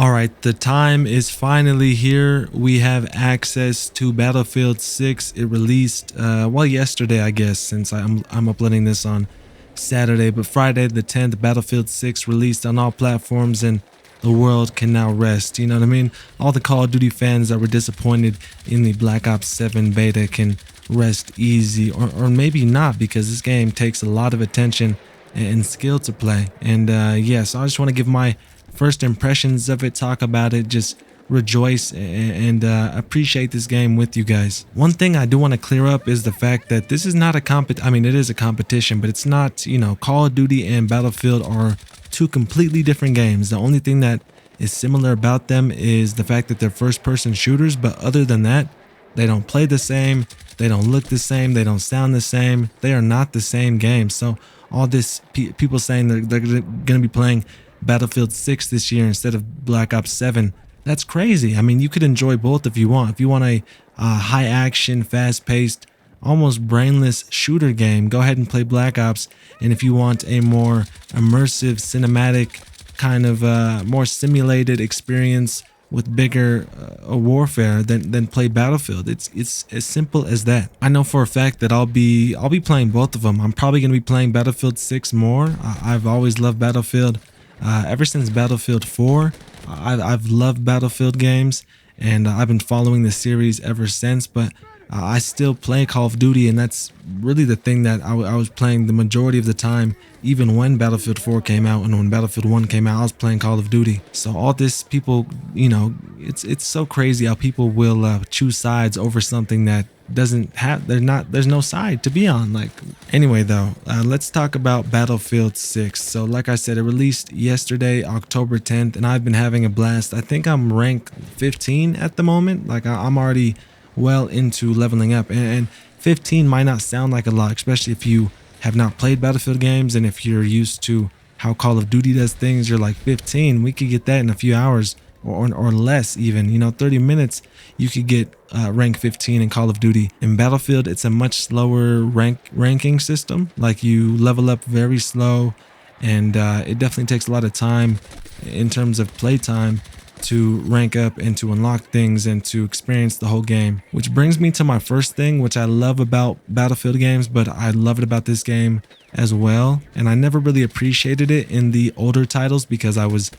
All right, the time is finally here. We have access to Battlefield 6. It released well yesterday, I guess, since I'm uploading this on Saturday, but Friday the 10th, Battlefield 6 released on all platforms and the world can now rest. You know what I mean? All the Call of Duty fans that were disappointed in the Black Ops 7 beta can rest easy, or maybe not, because this game takes a lot of attention and skill to play. And yeah, so I just want to give my first impressions of it, talk about it, just rejoice and appreciate this game with you guys. One thing I do want to clear up is the fact that this is not a I mean, it is a competition, but it's not, you know, Call of Duty and Battlefield are two completely different games. The only thing that is similar about them is the fact that they're first person shooters, but other than that, they don't play the same, they don't look the same, they don't sound the same. They are not the same game. So all this people saying they're going to be playing Battlefield 6 this year instead of Black Ops 7, that's crazy. I mean, you could enjoy both if you want. If you want a high action, fast paced, almost brainless shooter game, go ahead and play Black Ops. And if you want a more immersive, cinematic, kind of more simulated experience with bigger warfare, then play Battlefield. It's as simple as that. I know for a fact that I'll be playing both of them. I'm probably going to be playing Battlefield 6 more. I've always loved Battlefield. Ever since Battlefield 4, I've loved Battlefield games, and I've been following the series ever since, but I still play Call of Duty, and that's really the thing that I was playing the majority of the time, even when Battlefield 4 came out and when Battlefield 1 came out, I was playing Call of Duty. So all this people, you know, it's so crazy how people will choose sides over something that doesn't have, there's no side to be on. Like, anyway though, let's talk about Battlefield 6. So like I said, it released yesterday, October 10th, and I've been having a blast. I think I'm rank 15 at the moment. Like, I'm already well into leveling up, and 15 might not sound like a lot, especially if you have not played Battlefield games, and if you're used to how Call of Duty does things. You're like, 15, we could get that in a few hours, or less even, you know, 30 minutes you could get rank 15 in Call of Duty. In Battlefield, it's a much slower ranking system. Like, you level up very slow, and it definitely takes a lot of time in terms of play time to rank up and to unlock things and to experience the whole game. Which brings me to my first thing, which I love about Battlefield games, but I love it about this game as well. And I never really appreciated it in the older titles because I was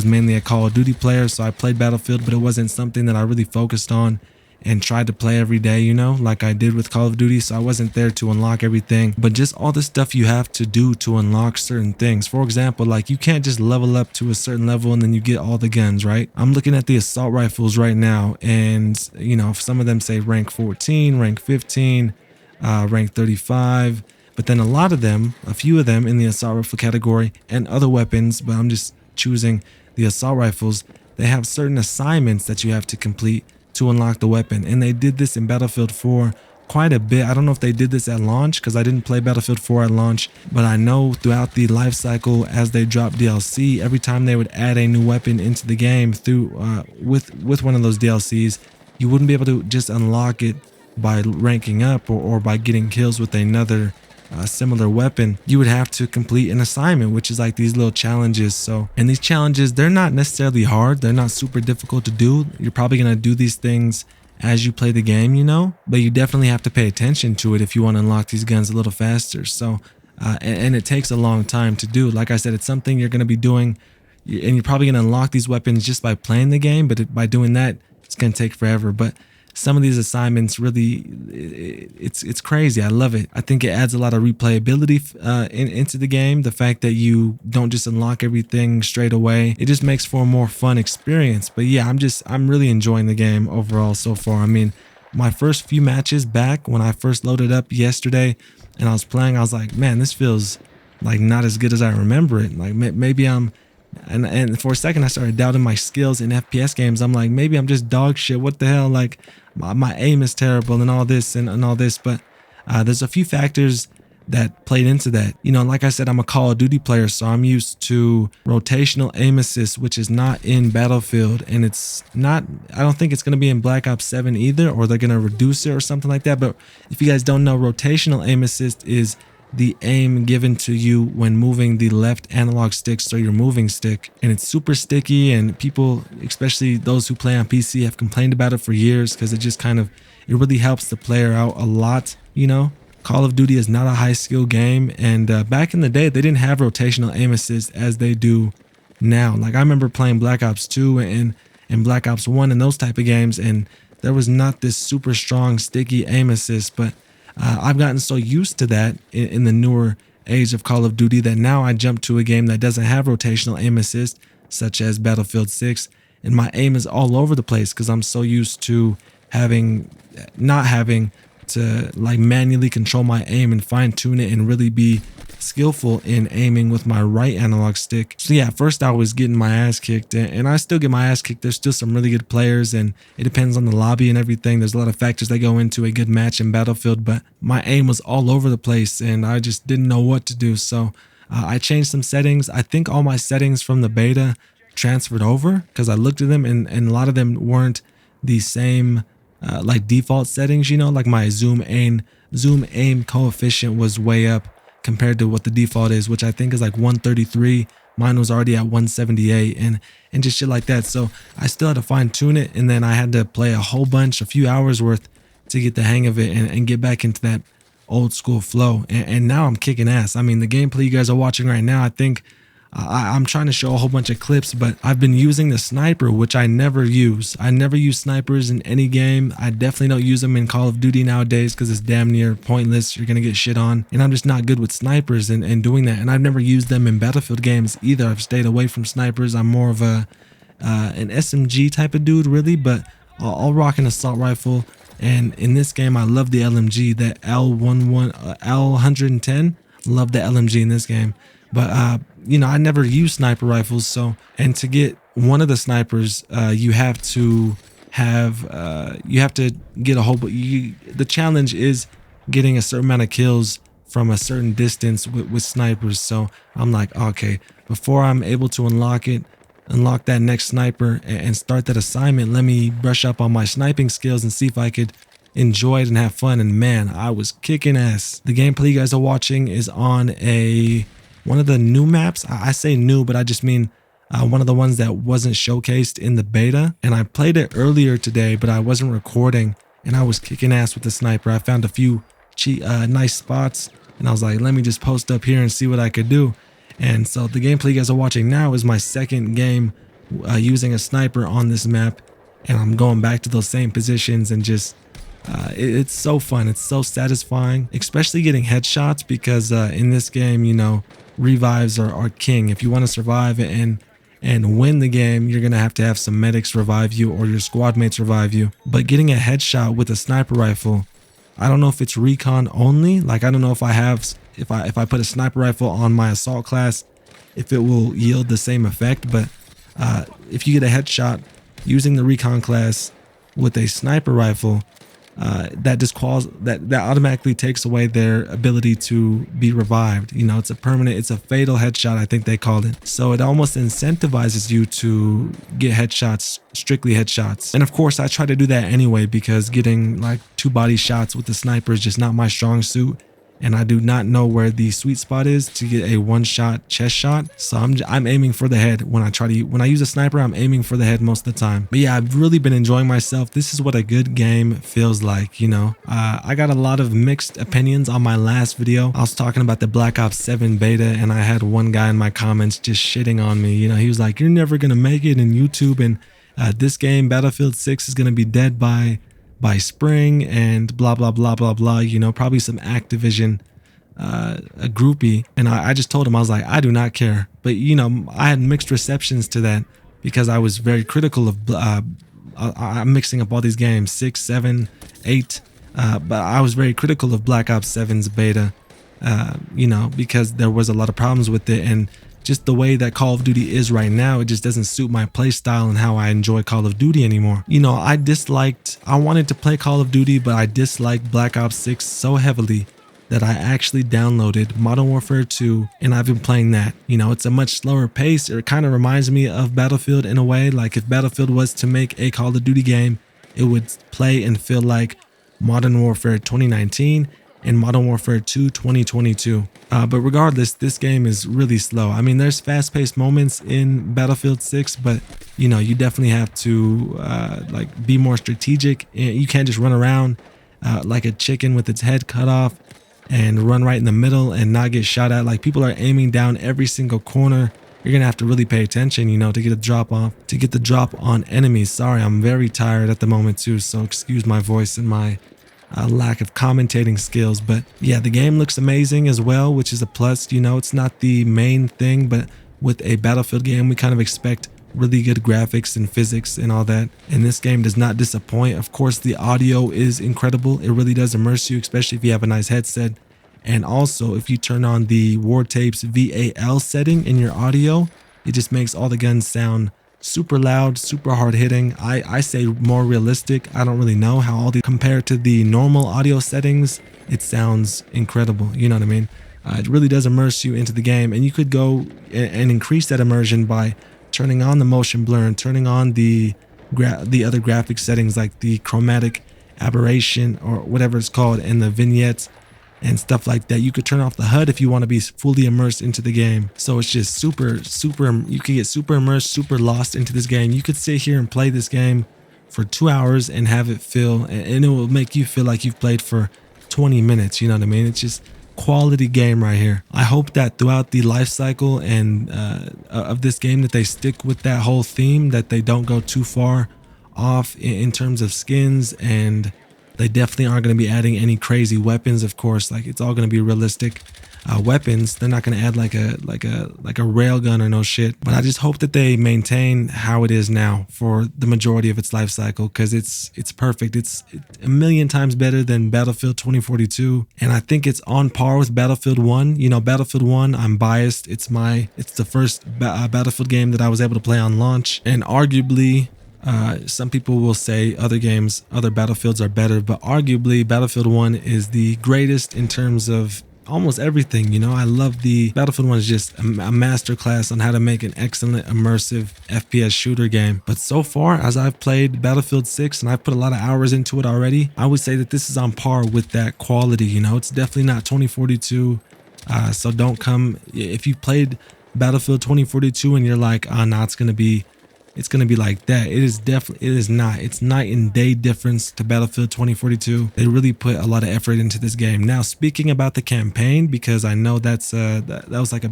mainly a Call of Duty player, so I played Battlefield, but it wasn't something that I really focused on and tried to play every day, you know, like I did with Call of Duty. So I wasn't there to unlock everything, but just all the stuff you have to do to unlock certain things. For example, like, you can't just level up to a certain level and then you get all the guns, right? I'm looking at the assault rifles right now, and you know, some of them say rank 14, rank 15, rank 35, but then a few of them in the assault rifle category and other weapons, but I'm just choosing the assault rifles, they have certain assignments that you have to complete to unlock the weapon. And they did this in Battlefield 4 quite a bit. I don't know if they did this at launch because I didn't play Battlefield 4 at launch, but I know throughout the life cycle, as they dropped DLC, every time they would add a new weapon into the game through with one of those DLCs, you wouldn't be able to just unlock it by ranking up or by getting kills with another similar weapon. You would have to complete an assignment, which is like these little challenges. So, and these challenges, they're not necessarily hard, they're not super difficult to do. You're probably going to do these things as you play the game, you know, but you definitely have to pay attention to it if you want to unlock these guns a little faster. So and it takes a long time to do. Like I said, it's something you're going to be doing, and you're probably going to unlock these weapons just by playing the game, but by doing that, it's going to take forever. But some of these assignments, really, it's crazy. I love it. I think it adds a lot of replayability into the game. The fact that you don't just unlock everything straight away, it just makes for a more fun experience. But yeah, I'm really enjoying the game overall so far. I mean, my first few matches back when I first loaded up yesterday and I was playing, I was like, man, this feels like not as good as I remember it. Like, maybe and for a second I started doubting my skills in FPS games. I'm like, maybe I'm just dog shit. What the hell? Like, my aim is terrible and all this and all this. But there's a few factors that played into that. You know, like I said, I'm a Call of Duty player, so I'm used to rotational aim assist, which is not in Battlefield, and it's not, I don't think it's going to be in Black Ops 7 either, or they're going to reduce it or something like that. But if you guys don't know, rotational aim assist is the aim given to you when moving the left analog stick, so your moving stick, and it's super sticky, and people, especially those who play on PC, have complained about it for years because it just kind of, it really helps the player out a lot, you know. Call of Duty is not a high skill game, and back in the day they didn't have rotational aim assist as they do now. Like I remember playing Black Ops 2 and Black Ops 1 and those type of games, and there was not this super strong sticky aim assist, but I've gotten so used to that in the newer age of Call of Duty that now I jump to a game that doesn't have rotational aim assist, such as Battlefield 6, and my aim is all over the place because I'm so used to not having to like manually control my aim and fine tune it and really be skillful in aiming with my right analog stick. So yeah, first I was getting my ass kicked, and I still get my ass kicked. There's still some really good players, and it depends on the lobby and everything. There's a lot of factors that go into a good match in Battlefield, but my aim was all over the place and I just didn't know what to do. So I changed some settings. I think all my settings from the beta transferred over because I looked at them, and a lot of them weren't the same like default settings, you know, like my zoom aim coefficient was way up compared to what the default is, which I think is like 133. Mine was already at 178 and just shit like that. So I still had to fine tune it, and then I had to play a few hours worth to get the hang of it and get back into that old school flow. And now I'm kicking ass. I mean, the gameplay you guys are watching right now, I think I'm trying to show a whole bunch of clips, but I've been using the sniper, which I never use. I never use snipers in any game. I definitely don't use them in Call of Duty nowadays because it's damn near pointless. You're going to get shit on. And I'm just not good with snipers and doing that. And I've never used them in Battlefield games either. I've stayed away from snipers. I'm more of an SMG type of dude, really, but I'll rock an assault rifle. And in this game, I love the LMG, that L110. Love the LMG in this game. But, you know, I never use sniper rifles. So, and to get one of the snipers, you have to get a whole, the challenge is getting a certain amount of kills from a certain distance with snipers. So I'm like, okay, before I'm able to unlock that next sniper and start that assignment, let me brush up on my sniping skills and see if I could enjoy it and have fun. And man, I was kicking ass. The gameplay you guys are watching is on one of the new maps. I say new, but I just mean one of the ones that wasn't showcased in the beta. And I played it earlier today, but I wasn't recording, and I was kicking ass with the sniper. I found a few nice spots, and I was like, let me just post up here and see what I could do. And so the gameplay you guys are watching now is my second game using a sniper on this map, and I'm going back to those same positions and just it's so fun. It's so satisfying, especially getting headshots, because in this game, you know, revives are king. If you want to survive and win the game, you're gonna have to have some medics revive you or your squad mates revive you. But getting a headshot with a sniper rifle, I don't know if it's recon only. Like, I don't know if I put a sniper rifle on my assault class, if it will yield the same effect. But if you get a headshot using the recon class with a sniper rifle, that automatically takes away their ability to be revived. You know, it's a fatal headshot, I think they called it. So it almost incentivizes you to get headshots, strictly headshots. And of course, I try to do that anyway, because getting like 2 body shots with the sniper is just not my strong suit. And I do not know where the sweet spot is to get a one-shot chest shot. So I'm aiming for the head when I use a sniper. I'm aiming for the head most of the time. But yeah, I've really been enjoying myself. This is what a good game feels like, you know. I got a lot of mixed opinions on my last video. I was talking about the Black Ops 7 beta, and I had one guy in my comments just shitting on me. You know, he was like, "You're never gonna make it in YouTube, and this game, Battlefield 6, is gonna be dead by spring," and blah blah blah blah blah, you know, probably some Activision a groupie. And I just told him, I was like, I do not care. But you know, I had mixed receptions to that because I was very critical of I'm mixing up all these games, 6, 7, 8, but I was very critical of Black Ops 7's beta, you know, because there was a lot of problems with it, and just the way that Call of Duty is right now, it just doesn't suit my play style and how I enjoy Call of Duty anymore. You know, I wanted to play Call of Duty, but I disliked Black Ops 6 so heavily that I actually downloaded Modern Warfare 2, and I've been playing that. You know, it's a much slower pace. It kind of reminds me of Battlefield in a way. Like, if Battlefield was to make a Call of Duty game, it would play and feel like Modern Warfare 2019. and Modern Warfare 2 2022. But regardless, this game is really slow. I mean, there's fast-paced moments in Battlefield 6, but you know, you definitely have to like be more strategic. You can't just run around like a chicken with its head cut off and run right in the middle and not get shot at. Like, people are aiming down every single corner. You're gonna have to really pay attention, you know, to get the drop on enemies. Sorry, I'm very tired at the moment too, so excuse my voice and my lack of commentating skills. But yeah, the game looks amazing as well, which is a plus. You know, it's not the main thing, but with a Battlefield game, we kind of expect really good graphics and physics and all that, and this game does not disappoint. Of course, the audio is incredible. It really does immerse you, especially if you have a nice headset. And also, if you turn on the War Tapes VAL setting in your audio, it just makes all the guns sound super loud, super hard hitting. I say more realistic. I don't really know how all these compare to the normal audio settings. It sounds incredible. You know what I mean? It really does immerse you into the game, and you could go and increase that immersion by turning on the motion blur and turning on the other graphic settings like the chromatic aberration or whatever it's called, and the vignettes and stuff like that. You could turn off the HUD if you want to be fully immersed into the game. So it's just super, you can get super immersed, super lost into this game. You could sit here and play this game for 2 hours and have it feel, and it will make you feel like you've played for 20 minutes. You know what I mean? It's just quality game right here. I hope that throughout the life cycle and of this game that they stick with that whole theme, that they don't go too far off in terms of skins, and they definitely aren't going to be adding any crazy weapons. Of course, like, it's all going to be realistic weapons. They're not going to add like a rail gun or no shit. But I just hope that they maintain how it is now for the majority of its life cycle, because it's perfect. It's a million times better than Battlefield 2042, and I think it's on par with Battlefield 1. You know, Battlefield 1, I'm biased. It's the first Battlefield game that I was able to play on launch, and arguably, some people will say other Battlefields are better, but arguably Battlefield 1 is the greatest in terms of almost everything. You know, I love Battlefield 1 is just a masterclass on how to make an excellent immersive FPS shooter game. But so far, as I've played Battlefield 6 and I've put a lot of hours into it already, I would say that this is on par with that quality. You know, it's definitely not 2042. So don't come, if you played Battlefield 2042 and you're like, oh, no, it's gonna be like that. It is not. It's night and day difference to Battlefield 2042. They really put a lot of effort into this game. Now, speaking about the campaign, because I know that was like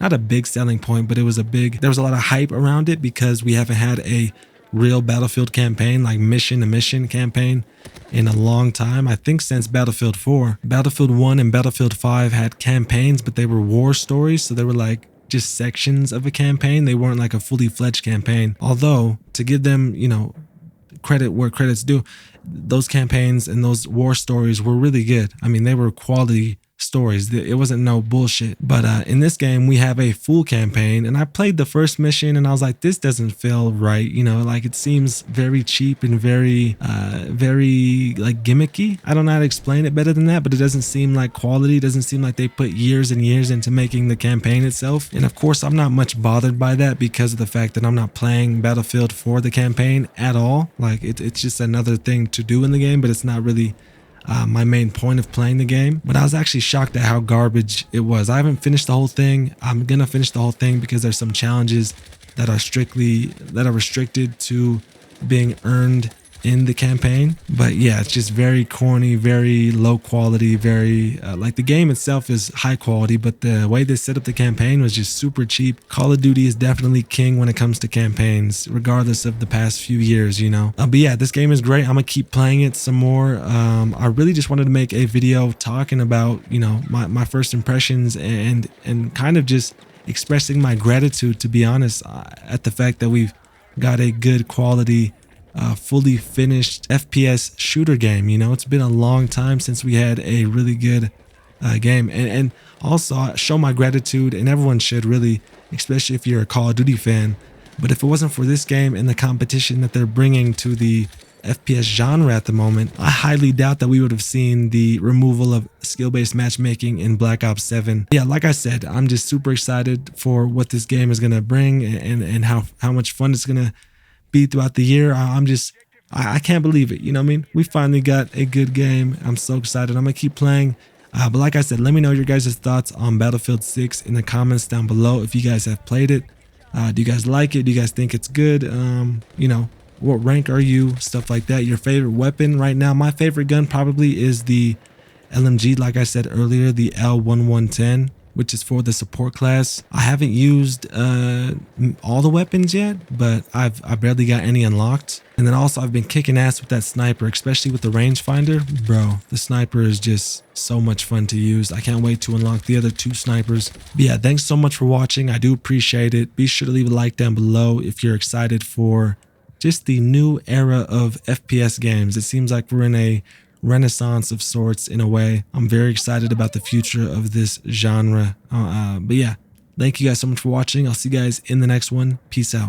not a big selling point, but there was a lot of hype around it, because we haven't had a real Battlefield campaign, like mission to mission campaign, in a long time. I think since Battlefield 4. Battlefield 1 and Battlefield 5 had campaigns, but they were war stories, so they were like just sections of a campaign. They weren't like a fully fledged campaign. Although, to give them, you know, credit where credit's due, those campaigns and those war stories were really good. I mean, they were quality stories. It wasn't no bullshit. But in this game, we have a full campaign, and I played the first mission and I was like, this doesn't feel right. You know, like, it seems very cheap and very like gimmicky. I don't know how to explain it better than that, but it doesn't seem like quality. It doesn't seem like they put years and years into making the campaign itself. And of course, I'm not much bothered by that, because of the fact that I'm not playing Battlefield for the campaign at all. Like, it's just another thing to do in the game, but it's not really my main point of playing the game. But I was actually shocked at how garbage it was. I haven't finished the whole thing. I'm gonna finish the whole thing because there's some challenges that are restricted to being earned in the campaign. But yeah, it's just very corny, very low quality, very like, the game itself is high quality, but the way they set up the campaign was just super cheap. Call of Duty is definitely king when it comes to campaigns, regardless of the past few years, you know. But yeah, this game is great. I'm gonna keep playing it some more. I really just wanted to make a video talking about, you know, my first impressions, and kind of just expressing my gratitude, to be honest, at the fact that we've got a good quality fully finished FPS shooter game. You know, it's been a long time since we had a really good game, and also show my gratitude, and everyone should really, especially if you're a Call of Duty fan. But if it wasn't for this game and the competition that they're bringing to the FPS genre at the moment, I highly doubt that we would have seen the removal of skill-based matchmaking in Black Ops 7. Yeah, like I said, I'm just super excited for what this game is going to bring, and how much fun it's going to be throughout the year. I'm just I can't believe it. You know what I mean? We finally got a good game. I'm so excited. I'm gonna keep playing. But like I said, let me know your guys' thoughts on Battlefield 6 in the comments down below if you guys have played it. Do you guys like it? Do you guys think it's good? You know, what rank are you? Stuff like that. Your favorite weapon right now? My favorite gun probably is the LMG, like I said earlier, the L1110, which is for the support class. I haven't used all the weapons yet, but I barely got any unlocked. And then also I've been kicking ass with that sniper, especially with the rangefinder. Bro, the sniper is just so much fun to use. I can't wait to unlock the other 2 snipers. But yeah, thanks so much for watching. I do appreciate it. Be sure to leave a like down below if you're excited for just the new era of FPS games. It seems like we're in a renaissance of sorts in a way. I'm very excited about the future of this genre. But yeah, thank you guys so much for watching. I'll see you guys in the next one. Peace out.